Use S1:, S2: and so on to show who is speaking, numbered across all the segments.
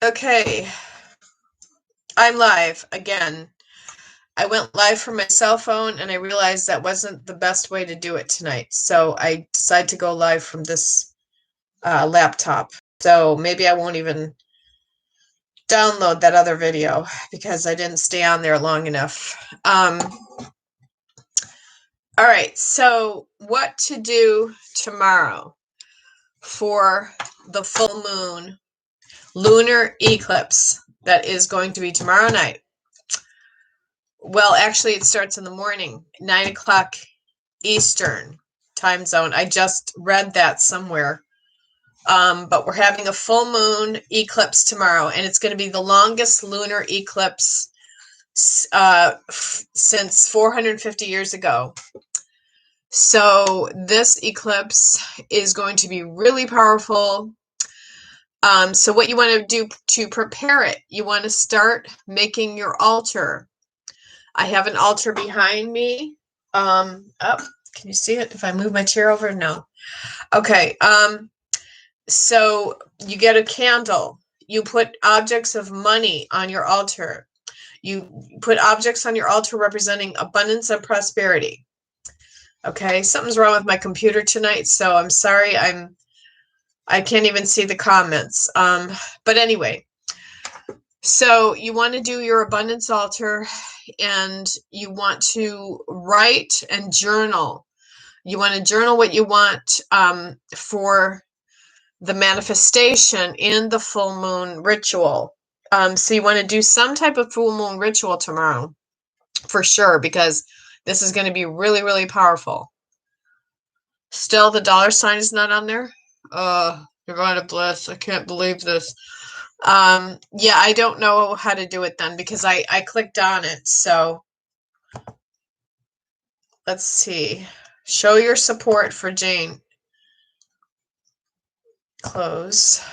S1: Okay, I'm live again. I went live from my cell phone and I realized that wasn't the best way to do it tonight. So I decided to go live from this laptop. So maybe I won't even download that other video because I didn't stay on there long enough. All right, so what to do tomorrow for the full moon lunar eclipse that is going to be tomorrow night. Well, actually, it starts in the morning, 9 o'clock Eastern time zone. I just read that somewhere. But we're having a full moon eclipse tomorrow, and it's going to be the longest lunar eclipse since 450 years ago. So this eclipse is going to be really powerful. So what you want to do to prepare it, you want to start making your altar. I have an altar behind me. Can you see it if I move my chair over? No. Okay. So you get a candle. You put objects of money on your altar. You put objects on your altar representing abundance and prosperity. Okay, something's wrong with my computer tonight, so I'm sorry. I can't even see the comments. But anyway, so you want to do your abundance altar, and you want to write and journal. You want to journal what you want for the manifestation in the full moon ritual. So you want to do some type of full moon ritual tomorrow for sure, because this is going to be really, really powerful. Still, the dollar sign is not on there. Divine bliss. I can't believe this. Yeah, I don't know how to do it then because I clicked on it. So let's see. Show your support for Jane. Close.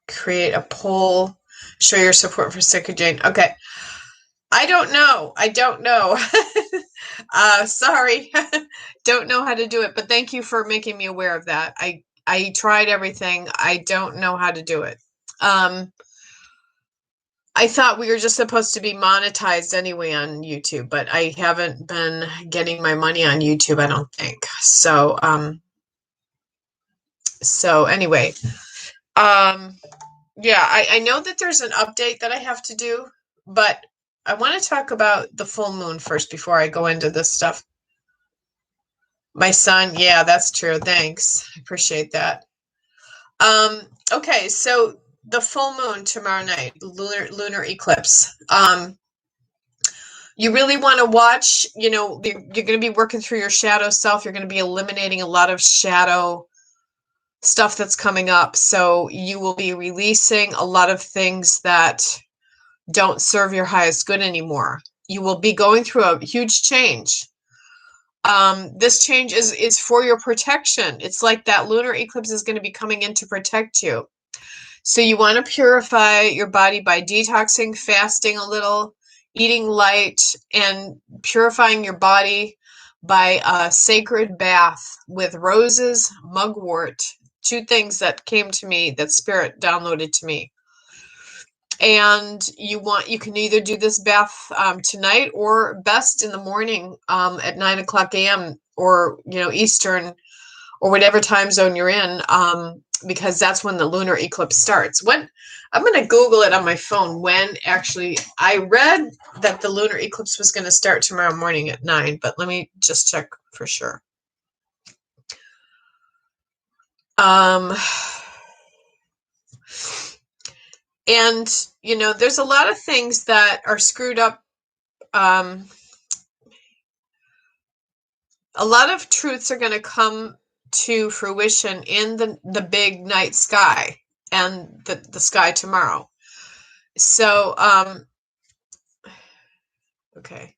S1: Create a poll. Show your support for Sicker Jane. Okay. I don't know. Sorry. Don't know how to do it, but thank you for making me aware of that. I tried everything. I don't know how to do it. I thought we were just supposed to be monetized anyway on YouTube, but I haven't been getting my money on YouTube, I don't think. So, anyway, yeah, I know that there's an update that I have to do, but I want to talk about the full moon first before I go into this stuff. My son, yeah, that's true. Thanks. I appreciate that. Okay, so the full moon tomorrow night, lunar eclipse. You really want to watch, you're going to be working through your shadow self. You're going to be eliminating a lot of shadow stuff that's coming up. So you will be releasing a lot of things that don't serve your highest good anymore. You will be going through a huge change. This change is for your protection. It's like that lunar eclipse is going to be coming in to protect you. So you want to purify your body by detoxing, fasting a little, eating light, and purifying your body by a sacred bath with roses, mugwort, two things that came to me that Spirit downloaded to me. And you can either do this bath tonight or best in the morning at 9 o'clock a.m. or Eastern or whatever time zone you're in, because that's when the lunar eclipse starts. I'm going to Google it on my phone when actually I read that the lunar eclipse was going to start tomorrow morning at 9, but let me just check for sure. And, there's a lot of things that are screwed up. A lot of truths are going to come to fruition in the big night sky and the sky tomorrow. So, okay.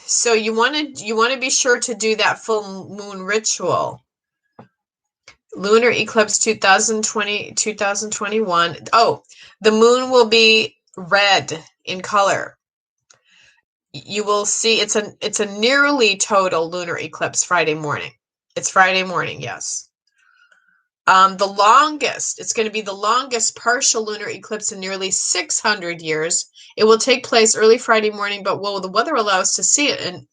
S1: So you want to be sure to do that full moon ritual. Lunar eclipse 2021. Oh, the moon will be red in color. You will see it's a nearly total lunar eclipse Friday morning. It's Friday morning, yes. It's going to be the longest partial lunar eclipse in nearly 600 years. It will take place early Friday morning, but will the weather allow us to see it? And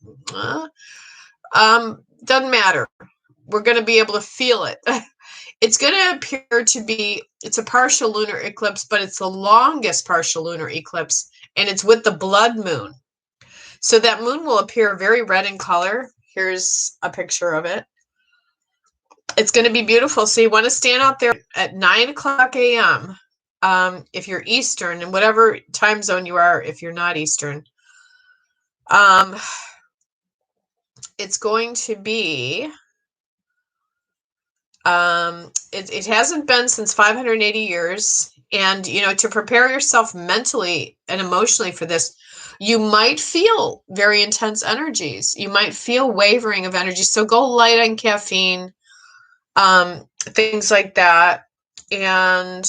S1: doesn't matter. We're going to be able to feel it. It's going to appear to be, it's a partial lunar eclipse, but it's the longest partial lunar eclipse, and it's with the blood moon. So that moon will appear very red in color. Here's a picture of it. It's going to be beautiful. So you want to stand out there at 9 o'clock a.m. If you're Eastern, and whatever time zone you are if you're not Eastern. It's going to be, it hasn't been since 580 years. And, you know, to prepare yourself mentally and emotionally for this, you might feel very intense energies. You might feel wavering of energy. So go light on caffeine, things like that, and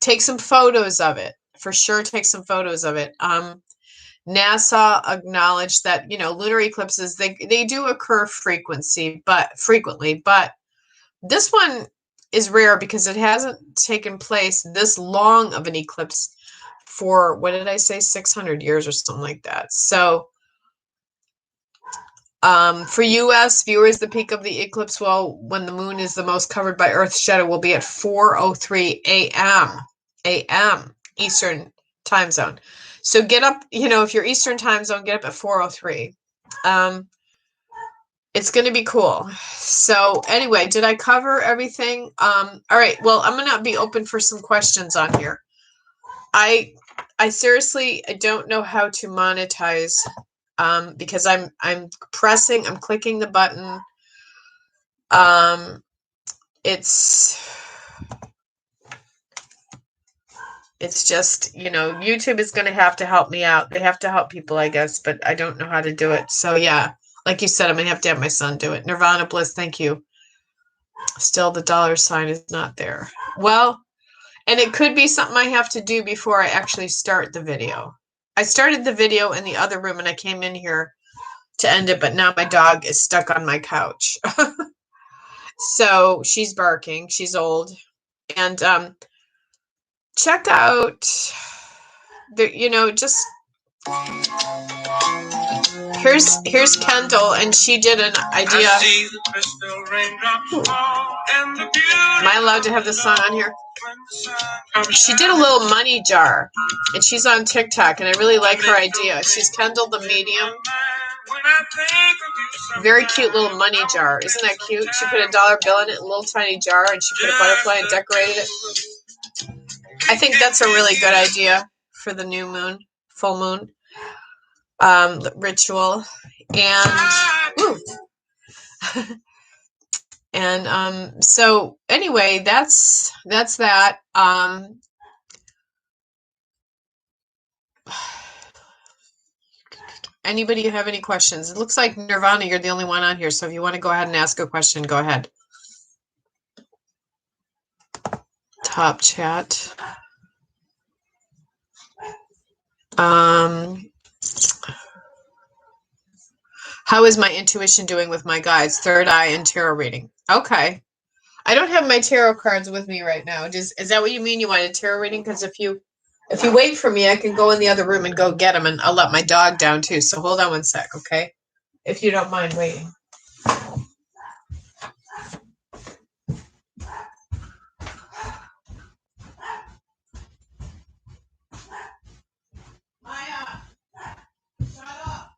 S1: take some photos of it. For sure, take some photos of it. NASA acknowledged that, you know, lunar eclipses, they do occur frequently, but this one is rare because it hasn't taken place this long of an eclipse for, what did I say, 600 years or something like that. So for U.S. viewers, the peak of the eclipse, well, when the moon is the most covered by Earth's shadow, will be at 4:03 a.m. Eastern time zone. So get up, you know, if you're Eastern time zone, get up at 4:03. It's going to be cool. So anyway, did I cover everything? All right. Well, I'm going to be open for some questions on here. I seriously, I don't know how to monetize because I'm clicking the button. It's just, you know, YouTube is going to have to help me out. They have to help people, I guess, but I don't know how to do it. So yeah, like you said, I'm going to have my son do it. Nirvana Bliss, thank you. Still, the $sign is not there. Well, and it could be something I have to do before I actually start the video. I started the video in the other room and I came in here to end it, but now my dog is stuck on my couch. So she's barking. She's old. And check out the, you know, just here's Kendall, and she did an idea. Am I allowed to have this song on here? She did a little money jar, and she's on TikTok, and I really like her idea. She's Kendall the Medium. Very cute little money jar. Isn't that cute? She put $1 bill in it, a little tiny jar, and she put a butterfly and decorated it. I think that's a really good idea for the new moon, full moon ritual. And and so anyway, that's that. Anybody have any questions? It looks like Nirvana, you're the only one on here, so if you want to go ahead and ask a question, go ahead. Top chat. How is my intuition doing with my guides, third eye, and tarot reading? Okay. I don't have my tarot cards with me right now. Is that what you mean? You want a tarot reading? Because if you wait for me, I can go in the other room and go get them, and I'll let my dog down too. So hold on one sec, okay? If you don't mind waiting. Maya, shut up.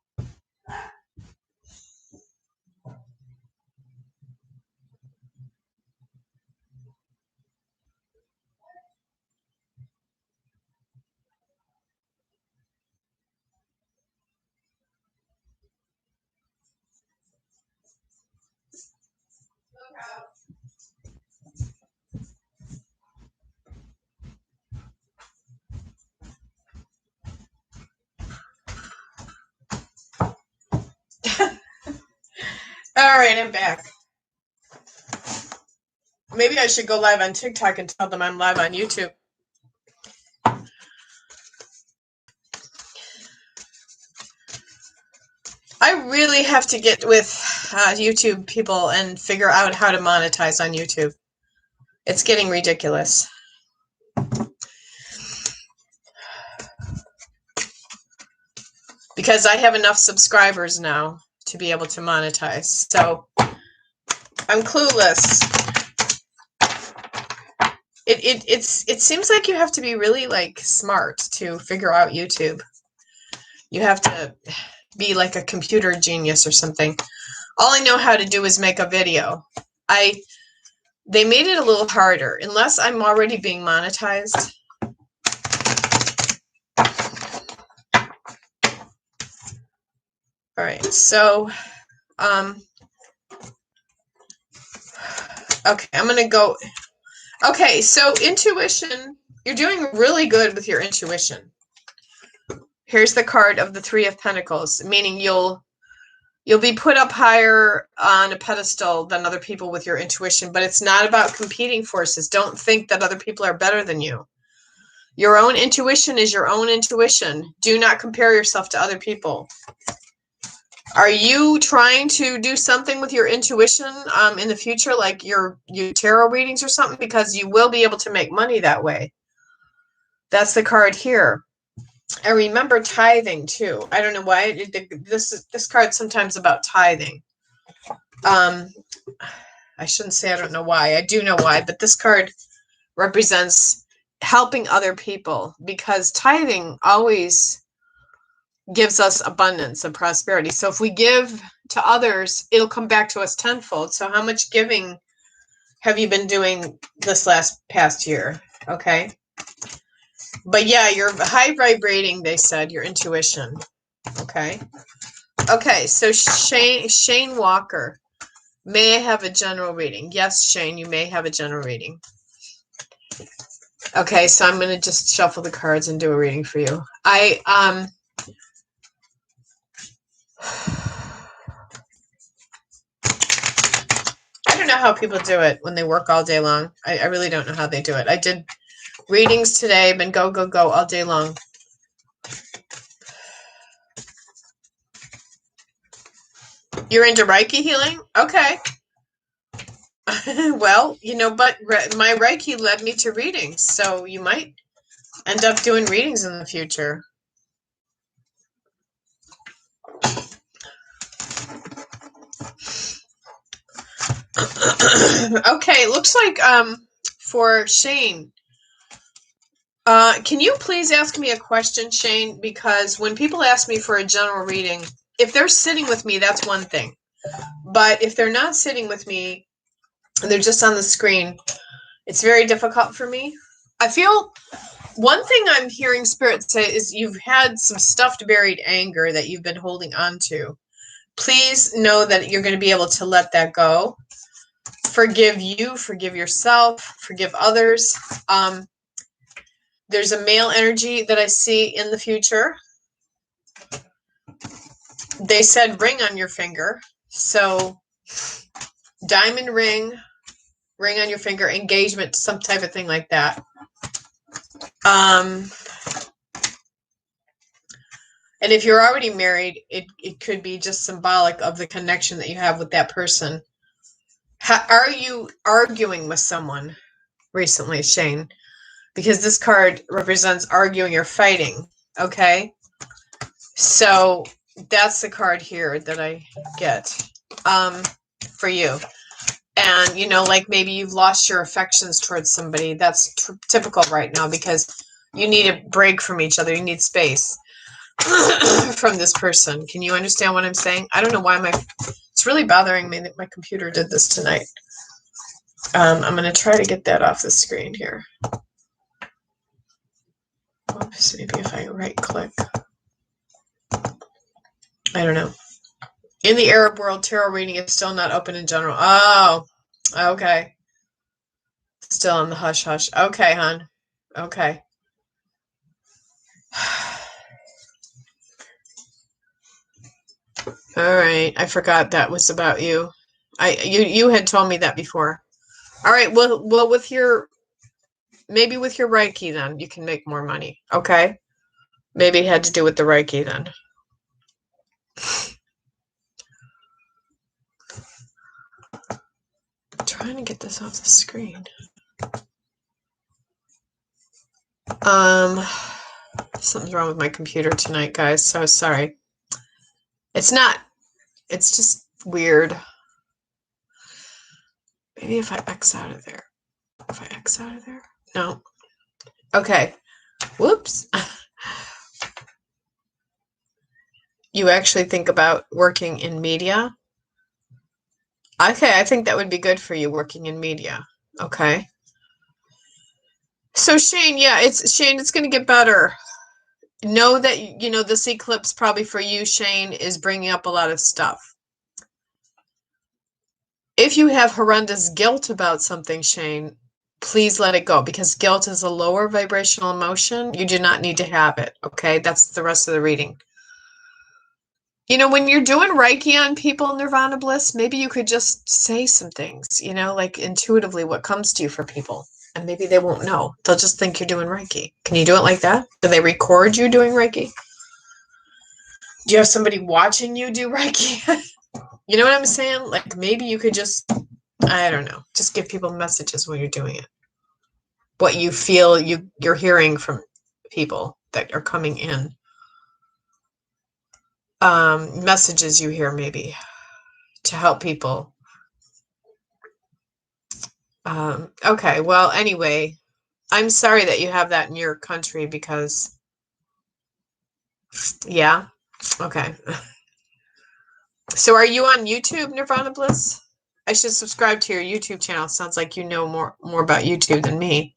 S1: All right, I'm back. Maybe I should go live on TikTok and tell them I'm live on YouTube. I really have to get with YouTube people and figure out how to monetize on YouTube. It's getting ridiculous. Because I have enough subscribers now to be able to monetize. So I'm clueless. It seems like you have to be really like smart to figure out YouTube. You have to be like a computer genius or something. All I know how to do is make a video. They made it a little harder, unless I'm already being monetized. All right, so, okay, I'm going to go. Okay, so intuition, you're doing really good with your intuition. Here's the card of the Three of Pentacles, meaning you'll be put up higher on a pedestal than other people with your intuition, but it's not about competing forces. Don't think that other people are better than you. Your own intuition is your own intuition. Do not compare yourself to other people. Are you trying to do something with your intuition in the future, like your tarot readings or something? Because you will be able to make money that way. That's the card here. And remember tithing too. I don't know why this card's sometimes about tithing. I shouldn't say I don't know why. I do know why, but this card represents helping other people, because tithing always gives us abundance and prosperity. So if we give to others, it'll come back to us tenfold. So how much giving have you been doing this past year? Okay. But yeah, you're high vibrating, they said, your intuition. Okay. Okay, so Shane Walker. May I have a general reading? Yes, Shane, you may have a general reading. Okay, so I'm going to just shuffle the cards and do a reading for you. I don't know how people do it when they work all day long. I really don't know how they do it. I did readings today, been go all day long. You're into Reiki healing? Okay. Well, you know, but my Reiki led me to readings, so you might end up doing readings in the future. Okay, looks like for Shane, can you please ask me a question, Shane? Because when people ask me for a general reading, if they're sitting with me, that's one thing. But if they're not sitting with me, and they're just on the screen, it's very difficult for me. I feel one thing I'm hearing Spirit say is you've had some stuffed buried anger that you've been holding on to. Please know that you're going to be able to let that go. Forgive you, forgive yourself, forgive others. There's a male energy that I see in the future. They said ring on your finger. So diamond ring on your finger, engagement, some type of thing like that. And if you're already married, it could be just symbolic of the connection that you have with that person. Are you arguing with someone recently, Shane? Because this card represents arguing or fighting, okay? So that's the card here that I get for you. And, you know, like maybe you've lost your affections towards somebody. That's typical right now because you need a break from each other. You need space from this person. Can you understand what I'm saying? I don't know why it's really bothering me that my computer did this tonight. I'm going to try to get that off the screen here. Oops, maybe if I right click. I don't know. In the Arab world, tarot reading is still not open in general. Oh, okay. Still on the hush hush. Okay, hon. Okay. All right. I forgot that was about you. You had told me that before. All right. Well, maybe with your Reiki then you can make more money. Okay. Maybe it had to do with the Reiki then. trying to get this off the screen. Something's wrong with my computer tonight, guys. So sorry. It's just weird. Maybe if I X out of there. If I X out of there? No. Okay. Whoops. You actually think about working in media? Okay, I think that would be good for you, working in media. Okay. So Shane, yeah, it's going to get better. Know that, this eclipse probably for you, Shane, is bringing up a lot of stuff. If you have horrendous guilt about something, Shane, please let it go, because guilt is a lower vibrational emotion. You do not need to have it, okay? That's the rest of the reading. When you're doing Reiki on people in Nirvana Bliss, maybe you could just say some things, like intuitively what comes to you for people. And maybe they won't know. They'll just think you're doing Reiki. Can you do it like that? Do they record you doing Reiki? Do you have somebody watching you do Reiki? You know what I'm saying? Like maybe you could just, I don't know, just give people messages when you're doing it. What you feel you're hearing from people that are coming in. Messages you hear maybe to help people. Okay, well, anyway, I'm sorry that you have that in your country because, yeah, okay. So are you on YouTube, Nirvana Bliss? I should subscribe to your YouTube channel. Sounds like you know more about YouTube than me.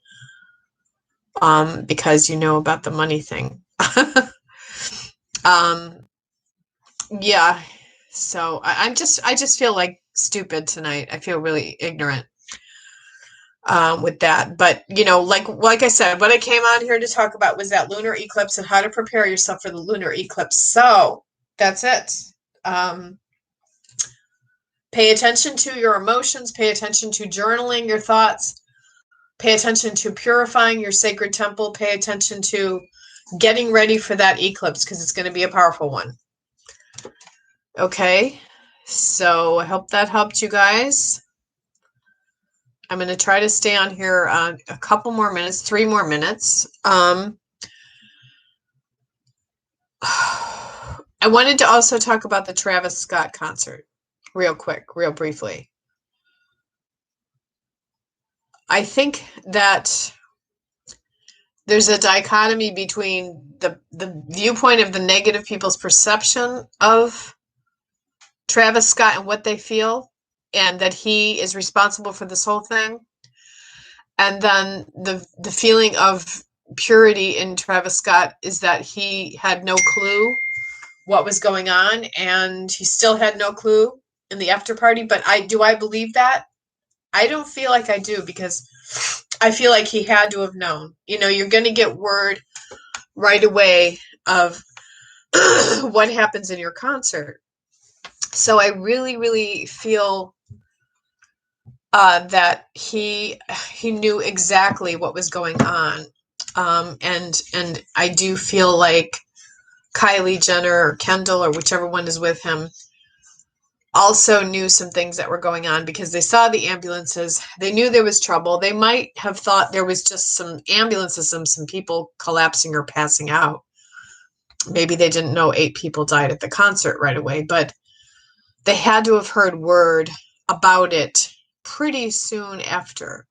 S1: Because you know about the money thing. Yeah. So I just feel like stupid tonight. I feel really ignorant with that. But like I said, what I came on here to talk about was that lunar eclipse and how to prepare yourself for the lunar eclipse. So that's it. Pay attention to your emotions, pay attention to journaling your thoughts, pay attention to purifying your sacred temple, pay attention to getting ready for that eclipse because it's going to be a powerful one. Okay, so I hope that helped you guys. I'm going to try to stay on here a couple more minutes, 3 more minutes. I wanted to also talk about the Travis Scott concert real quick, real briefly. I think that there's a dichotomy between the viewpoint of the negative people's perception of Travis Scott and what they feel, and that he is responsible for this whole thing. And then the feeling of purity in Travis Scott is that he had no clue what was going on, and he still had no clue in the after party. But I believe that? I don't feel like I do, because I feel like he had to have known. You're going to get word right away of what happens in your concert. So I really, really feel that he knew exactly what was going on. And I do feel like Kylie Jenner or Kendall or whichever one is with him also knew some things that were going on, because they saw the ambulances. They knew there was trouble. They might have thought there was just some ambulances and some people collapsing or passing out. Maybe they didn't know 8 people died at the concert right away, but they had to have heard word about it pretty soon after.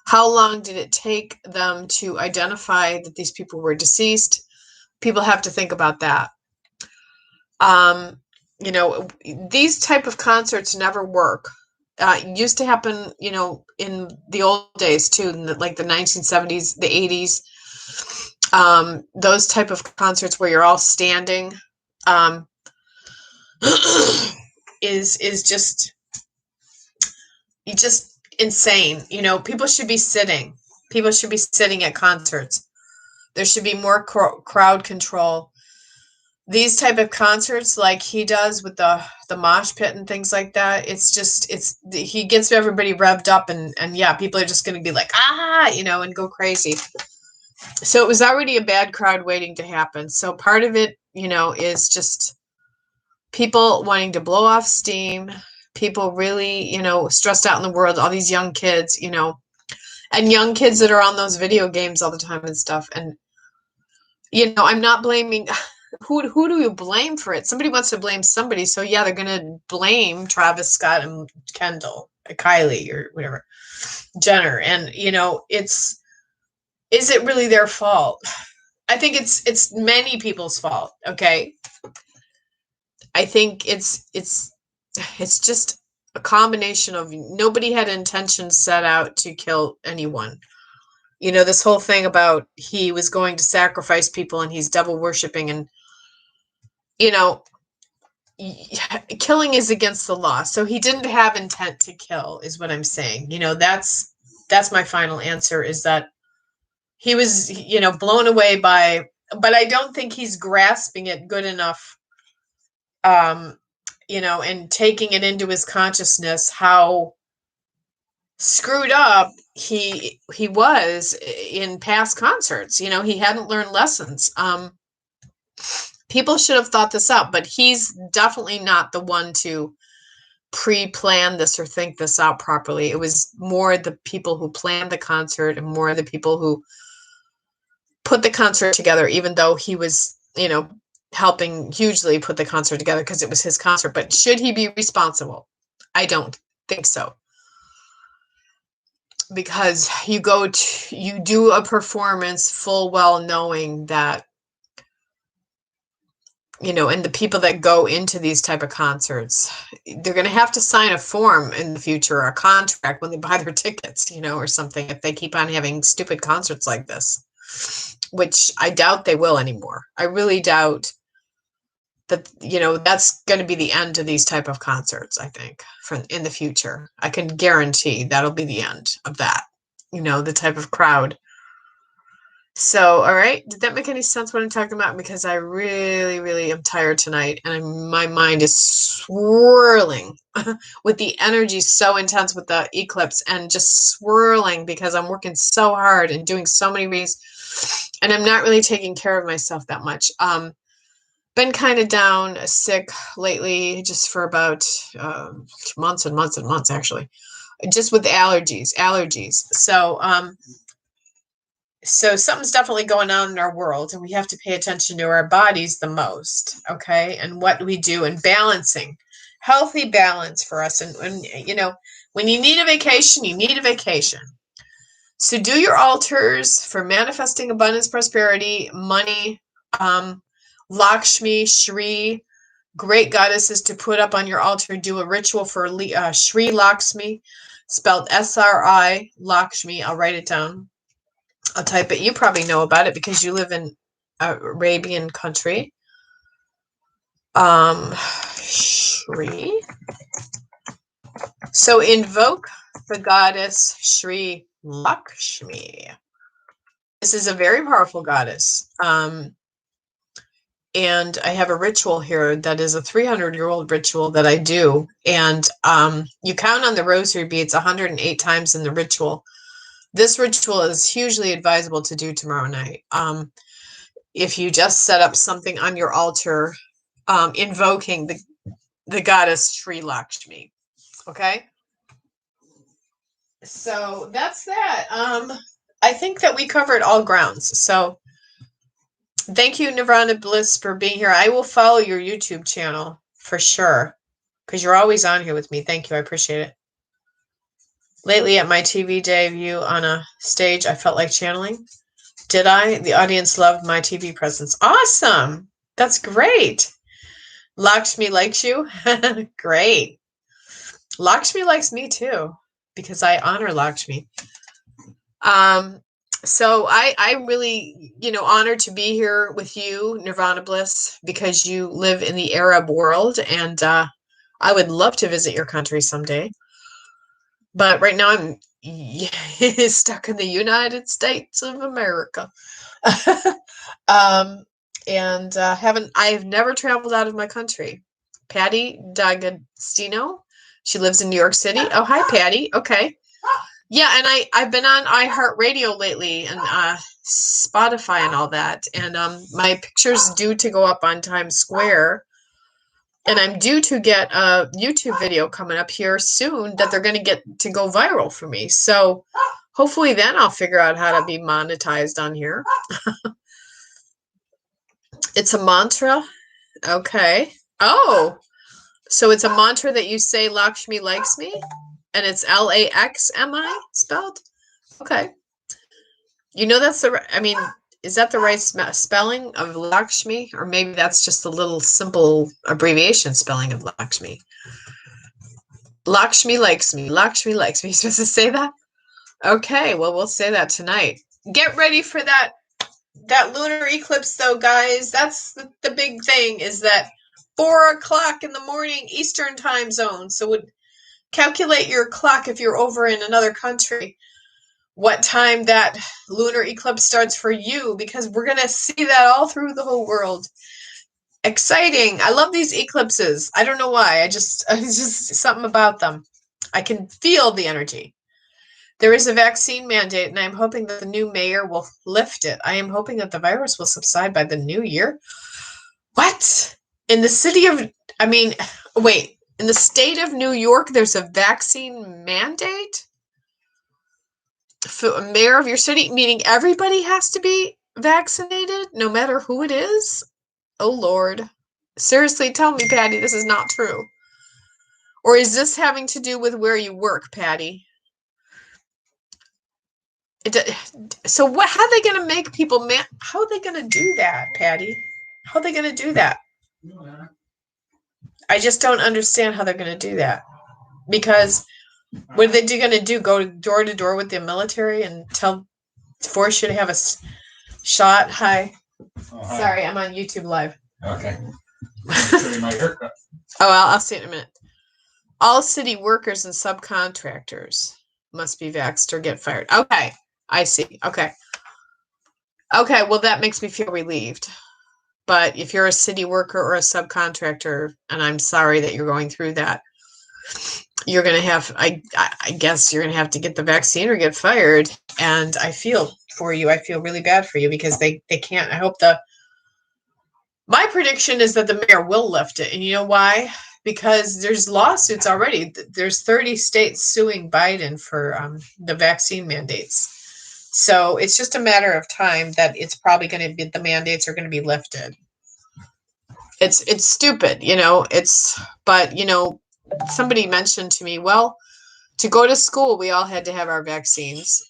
S1: How long did it take them to identify that these people were deceased? People have to think about that. These type of concerts never work. It used to happen, in the old days too, in like the 1970s, the 80s. Those type of concerts where you're all standing is just insane. People should be sitting. People should be sitting at concerts. There should be more crowd control. These type of concerts, like he does with the mosh pit and things like that, he gets everybody revved up, and yeah, people are just going to be like, and go crazy. So it was already a bad crowd waiting to happen. So part of it, is just people wanting to blow off steam, people really, stressed out in the world, all these young kids, and young kids that are on those video games all the time and stuff. And, I'm not blaming, who do you blame for it? Somebody wants to blame somebody. So yeah, they're going to blame Travis Scott and Kendall, Kylie or whatever, Jenner. And, is it really their fault? I think it's many people's fault. Okay. I think it's just a combination of nobody had intention set out to kill anyone. This whole thing about he was going to sacrifice people and he's devil worshiping, and killing is against the law. So he didn't have intent to kill, is what I'm saying. That's my final answer, is that he was, blown away by, but I don't think he's grasping it good enough, and taking it into his consciousness how screwed up he was in past concerts. He hadn't learned lessons. People should have thought this out, but he's definitely not the one to pre-plan this or think this out properly. It was more the people who planned the concert and more the people who put the concert together, even though he was, helping hugely put the concert together because it was his concert. But should he be responsible? I don't think so. Because you do a performance full well knowing that, and the people that go into these type of concerts, they're going to have to sign a form in the future, or a contract when they buy their tickets, or something, if they keep on having stupid concerts like this, which I doubt they will anymore. I really doubt that, that's going to be the end of these type of concerts, I think, in the future. I can guarantee that'll be the end of that, the type of crowd. So, all right. Did that make any sense what I'm talking about? Because I really, really am tired tonight, and my mind is swirling with the energy so intense with the eclipse, and just swirling because I'm working so hard and doing so many reads, and I'm not really taking care of myself that much. Been kind of down sick lately, just for about months and months and months, actually, just with allergies. So something's definitely going on in our world, and we have to pay attention to our bodies the most, okay? And what we do, and balancing, healthy balance for us. And when you need a vacation, you need a vacation. So do your altars for manifesting abundance, prosperity, money, Lakshmi, Shri, great goddesses to put up on your altar. Do a ritual for Shri Lakshmi, spelled S-R-I, Lakshmi. I'll write it down. I'll type it. You probably know about it because you live in Arabian country. Shri. So invoke the goddess Shri Lakshmi. This is a very powerful goddess. And I have a ritual here that is a 300-year-old ritual that I do. And you count on the rosary beads 108 times in the ritual. This ritual is hugely advisable to do tomorrow night. If you just set up something on your altar, invoking the goddess Sri Lakshmi. Okay? So that's that. I think that we covered all grounds. So thank you, Nirvana Bliss, for being here. I will follow your YouTube channel for sure, because you're always on here with me. Thank you. I appreciate it. Lately at my TV debut on a stage, I felt like channeling. Did I? The audience loved my TV presence. Awesome. That's great. Lakshmi likes you? Great. Lakshmi likes me too, because I honor Lakshmi. So I really, honored to be here with you, Nirvana Bliss, because you live in the Arab world, and I would love to visit your country someday. But right now I'm stuck in the United States of America. I've never traveled out of my country. Patty D'Agostino, she lives in New York City. Oh, hi, Patty. Okay. Yeah, and I've been on iHeartRadio lately, and Spotify and all that. And my picture's due to go up on Times Square And I'm due to get a YouTube video coming up here soon that they're going to get to go viral for me. So hopefully then I'll figure out how to be monetized on here. It's a mantra. Okay. Oh, so it's a mantra that you say Lakshmi likes me? And it's Laxmi spelled? Okay. You know that's the, I mean, is that the right spelling of Lakshmi? Or maybe that's just a little simple abbreviation spelling of Lakshmi. Lakshmi likes me. Lakshmi likes me. You supposed to say that? Okay, well, we'll say that tonight. Get ready for that lunar eclipse, though, guys. That's the big thing, is that 4 o'clock in the morning Eastern time zone. So calculate your clock if you're over in another country, what time that lunar eclipse starts for you, because we're going to see that all through the whole world. Exciting. I love these eclipses. I don't know why. It's just something about them. I can feel the energy. There is a vaccine mandate, and I'm hoping that the new mayor will lift it. I am hoping that the virus will subside by the new year. What? In the city of, wait, in the state of New York, there's a vaccine mandate? For a mayor of your city, meaning everybody has to be vaccinated, no matter who it is? Oh, Lord. Seriously, tell me, Patty, this is not true. Or is this having to do with where you work, Patty? So what? How are they going to make people how are they going to do that, Patty? How are they going to do that? I just don't understand how they're going to do that. Because what are they going to do? Go door to door with the military and force you to have a shot? Hi. Oh, hi. Sorry, I'm on YouTube Live. Okay. Oh, I'll see it in a minute. All city workers and subcontractors must be vaxxed or get fired. Okay, I see. Okay. Okay, well, that makes me feel relieved. But if you're a city worker or a subcontractor, and I'm sorry that you're going through that, you're going to have, I guess you're going to have to get the vaccine or get fired. And I feel for you. I feel really bad for you because they can't. I hope my prediction is that the mayor will lift it. And you know why? Because there's lawsuits already. There's 30 states suing Biden for the vaccine mandates. So it's just a matter of time that it's probably going to be, the mandates are going to be lifted. It's stupid, but somebody mentioned to me, well, to go to school, we all had to have our vaccines,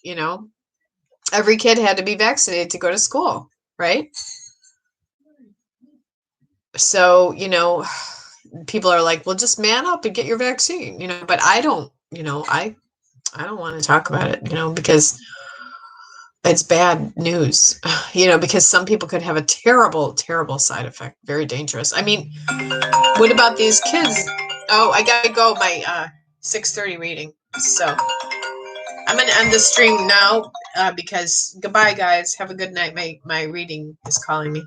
S1: every kid had to be vaccinated to go to school, right? So, people are like, well, just man up and get your vaccine, but I don't, I don't want to talk about it, because it's bad news, because some people could have a terrible, terrible side effect, very dangerous. I mean, what about these kids? Oh, I gotta go, my 6:30 reading. So I'm gonna end the stream now because goodbye, guys. Have a good night. My reading is calling me.